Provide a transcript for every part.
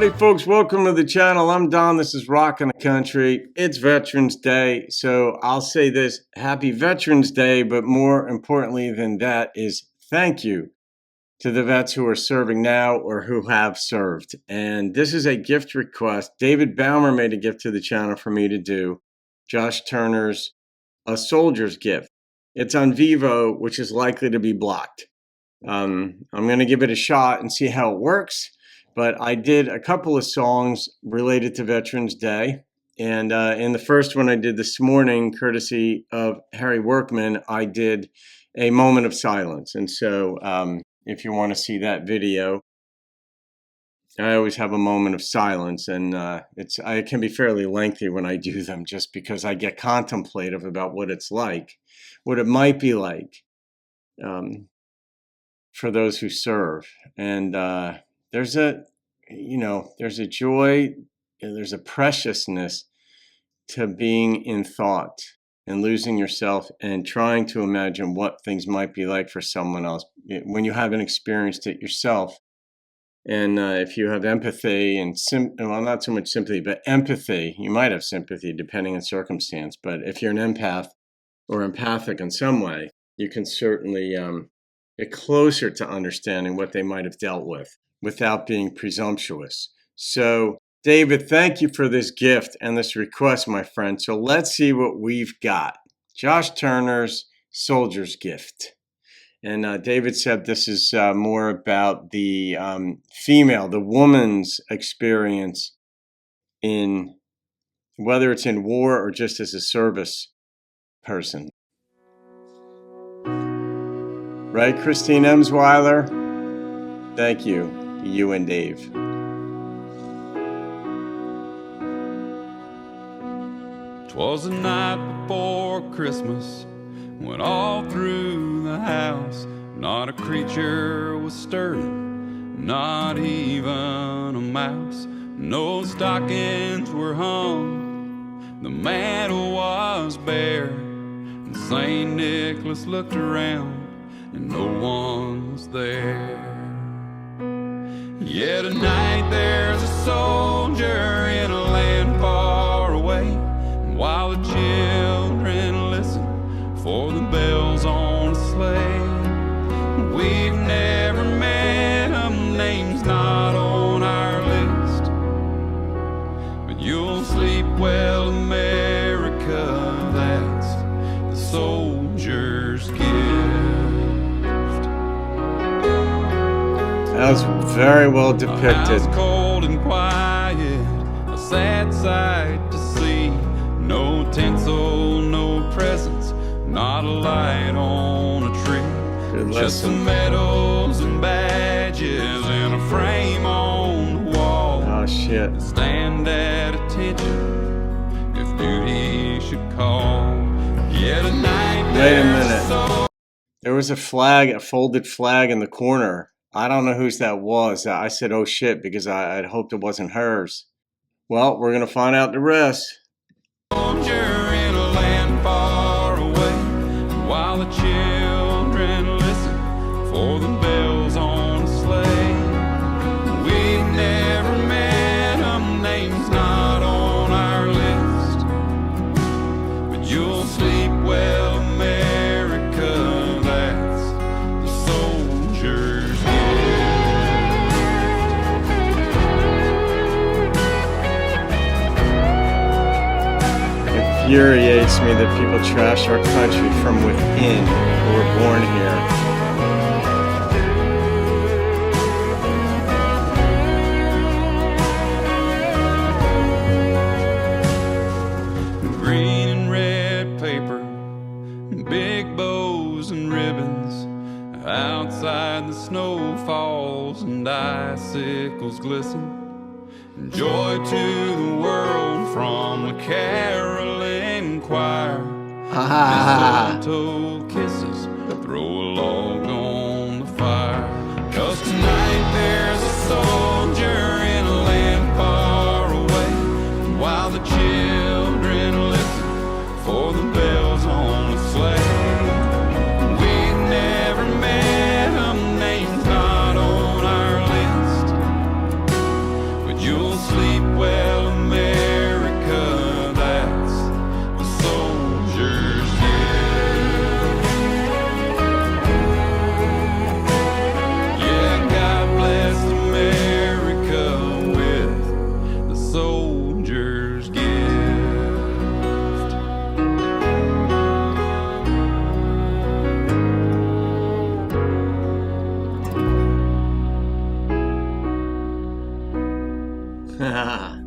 Howdy folks, welcome to the channel. I'm Don, this is Rockin' the Country. It's Veterans Day, so I'll say this, happy Veterans Day, but more importantly than that is thank you to the vets who are serving now or who have served. And this is a gift request. David Baumer made a gift to the channel for me to do. Josh Turner's A Soldier's Gift. It's on Vivo, which is likely to be blocked. I'm going to give it a shot and see how it works. But I did a couple of songs related to Veterans Day. And in the first one I did this morning, courtesy of Harry Workman, I did a moment of silence. And so if you want to see that video, I always have a moment of silence. And it can be fairly lengthy when I do them just because I get contemplative about what it's like, what it might be like for those who serve. And there's a joy, there's a preciousness to being in thought and losing yourself and trying to imagine what things might be like for someone else when you haven't experienced it yourself. And if you have empathy and not so much sympathy, but empathy, you might have sympathy depending on circumstance. But if you're an empath or empathic in some way, you can certainly get closer to understanding what they might have dealt with without being presumptuous. So, David, thank you for this gift and this request, my friend. So let's see what we've got. Josh Turner's Soldier's Gift. And David said this is more about the the woman's experience in, whether it's in war or just as a service person. Right, Christine Emsweiler? Thank you. You and Dave. 'Twas the night before Christmas, when all through the house not a creature was stirring, not even a mouse. No stockings were hung, the mantle was bare, and St. Nicholas looked around and no one was there. Yeah, tonight there's a soldier in a land far away, and while the children listen for the bells on a sleigh, we've never met him, name's not on our list, but you'll sleep well, America, that's the soldier's gift. That was very well depicted. A house cold and quiet, a sad sight to see. No tinsel, no presents, not a light on a tree. Good Just lesson. some medals and badges and a frame on the wall. Oh shit. Stand at attention if duty should call. Yeah, tonight Wait a there's minute. There was a flag, a folded flag in the corner. I don't know whose that was. I said, oh shit, because I'd hoped it wasn't hers. Well, we're going to find out the rest. Soldier in a land far away, while the children listen for the bells on a sleigh. We've never met him, name's not on our list, but you'll sleep well, America, that's the soldier's Infuriates me that people trash our country from within who were born here. green and red paper, big bows and ribbons. Outside the snow falls and icicles glisten. Joy to the world from the caroling choir. Mistletoe kisses, throw a log on the fire. 'Cause tonight there's a soldier in a land far away, while the children listen for the bells on the sleigh. We've never met him, name's not on our list, but you Ah.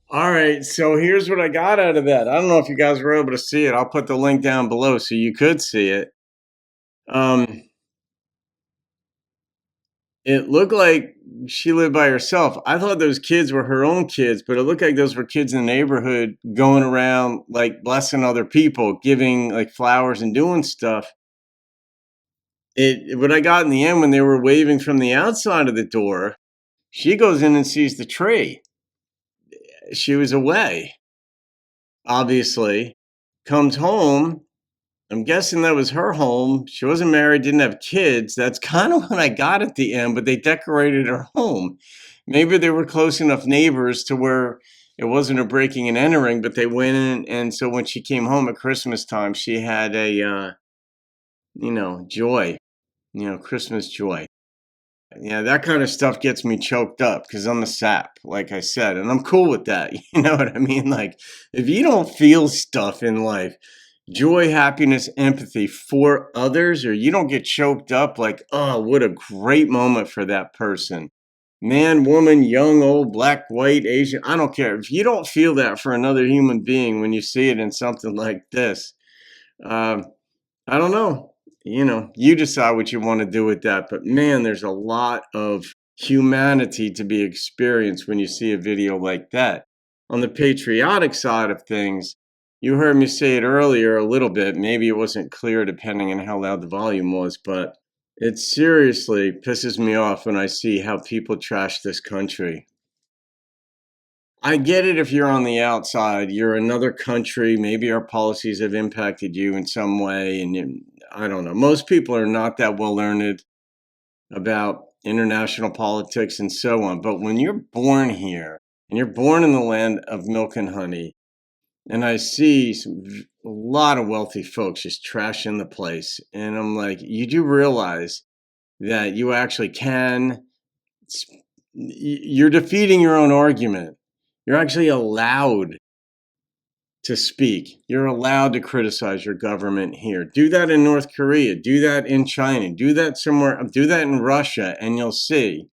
All right, so here's what I got out of that. I don't know if you guys were able to see it. I'll put the link down below so you could see it. Um, it looked like she lived by herself. I thought those kids were her own kids, but it looked like those were kids in the neighborhood going around like blessing other people, giving like flowers and doing stuff. What I got in the end when they were waving from the outside of the door, she goes in and sees the tree. She was away, obviously. Comes home. I'm guessing that was her home. She wasn't married, didn't have kids. That's kind of what I got at the end, but they decorated her home. Maybe they were close enough neighbors to where it wasn't a breaking and entering, but they went in. And so when she came home at Christmas time, she had a, joy, Christmas joy. Yeah, that kind of stuff gets me choked up because I'm a sap, like I said, and I'm cool with that. You know what I mean? Like, if you don't feel stuff in life, joy, happiness, empathy for others, or you don't get choked up, like, oh, what a great moment for that person. Man, woman, young, old, black, white, Asian, I don't care. If you don't feel that for another human being when you see it in something like this, um, I don't know. You decide what you want to do with that. But man, there's a lot of humanity to be experienced when you see a video like that. On the patriotic side of things, you heard me say it earlier a little bit. Maybe it wasn't clear depending on how loud the volume was, but it seriously pisses me off when I see how people trash this country. I get it if you're on the outside, you're another country, maybe our policies have impacted you in some way, and I don't know. Most people are not that well learned about international politics and so on. But when you're born here and you're born in the land of milk and honey, and I see a lot of wealthy folks just trashing the place, and I'm like, you do realize that you actually can you're defeating your own argument. You're actually allowed to speak. You're allowed to criticize your government here. Do that in North Korea. Do that in China. Do that somewhere. Do that in Russia, and you'll see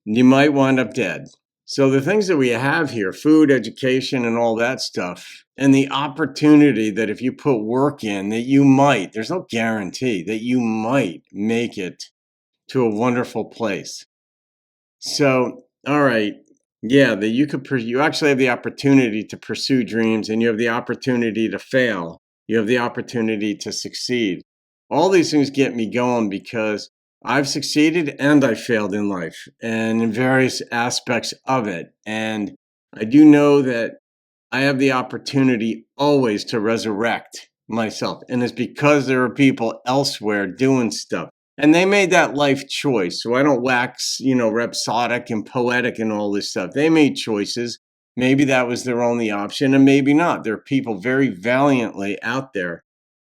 you might wind up dead. So the things that we have here, food, education, and all that stuff, and the opportunity that if you put work in, that you might, there's no guarantee that you might make it to a wonderful place. So, all right. Yeah, that you actually have the opportunity to pursue dreams, and you have the opportunity to fail. You have the opportunity to succeed. All these things get me going because I've succeeded and I failed in life and in various aspects of it. And I do know that I have the opportunity always to resurrect myself. And it's because there are people elsewhere doing stuff. And they made that life choice. So I don't wax, rhapsodic and poetic and all this stuff. They made choices. Maybe that was their only option, and maybe not. There are people very valiantly out there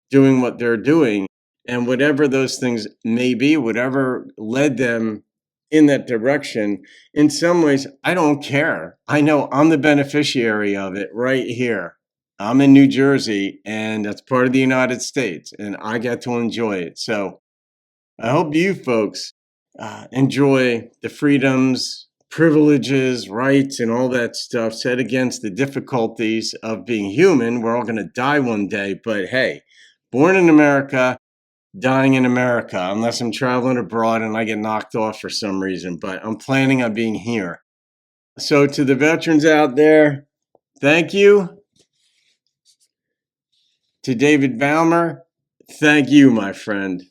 doing what they're doing. And whatever those things may be, whatever led them in that direction, in some ways, I don't care. I know I'm the beneficiary of it right here. I'm in New Jersey, and that's part of the United States, and I get to enjoy it. So I hope you folks enjoy the freedoms, privileges, rights, and all that stuff set against the difficulties of being human. We're all going to die one day, but hey, born in America, dying in America, unless I'm traveling abroad and I get knocked off for some reason, but I'm planning on being here. So to the veterans out there, thank you. To David Baumer, thank you, my friend.